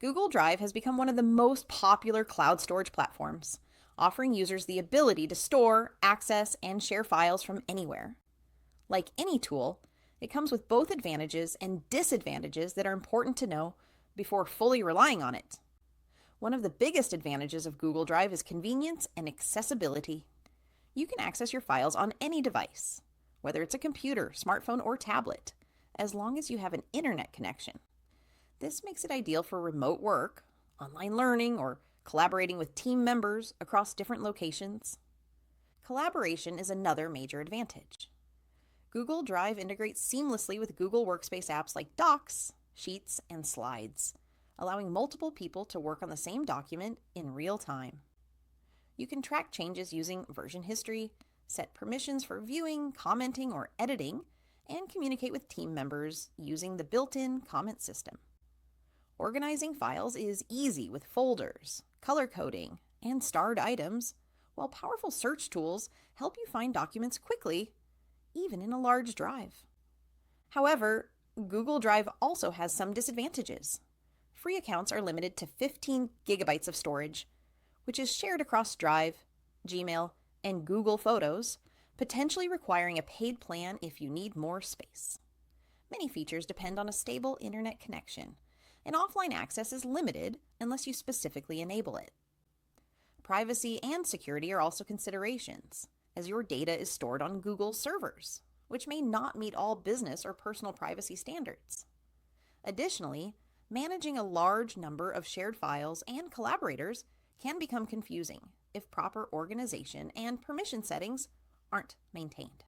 Google Drive has become one of the most popular cloud storage platforms, offering users the ability to store, access, and share files from anywhere. Like any tool, it comes with both advantages and disadvantages that are important to know before fully relying on it. One of the biggest advantages of Google Drive is convenience and accessibility. You can access your files on any device, whether it's a computer, smartphone, or tablet, as long as you have an internet connection. This makes it ideal for remote work, online learning, or collaborating with team members across different locations. Collaboration is another major advantage. Google Drive integrates seamlessly with Google Workspace apps like Docs, Sheets, and Slides, allowing multiple people to work on the same document in real time. You can track changes using version history, set permissions for viewing, commenting, or editing, and communicate with team members using the built-in comment system. Organizing files is easy with folders, color coding, and starred items, while powerful search tools help you find documents quickly, even in a large drive. However, Google Drive also has some disadvantages. Free accounts are limited to 15 gigabytes of storage, which is shared across Drive, Gmail, and Google Photos, potentially requiring a paid plan if you need more space. Many features depend on a stable internet connection, and offline access is limited unless you specifically enable it. Privacy and security are also considerations, as your data is stored on Google servers, which may not meet all business or personal privacy standards. Additionally, managing a large number of shared files and collaborators can become confusing if proper organization and permission settings aren't maintained.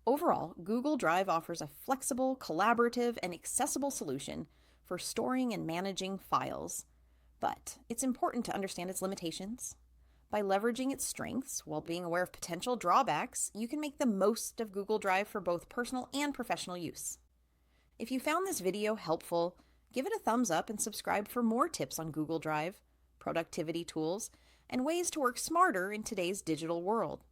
Overall, Google Drive offers a flexible, collaborative, and accessible solution for storing and managing files, but it's important to understand its limitations. By leveraging its strengths while being aware of potential drawbacks, you can make the most of Google Drive for both personal and professional use. If you found this video helpful, give it a thumbs up and subscribe for more tips on Google Drive, productivity tools, and ways to work smarter in today's digital world.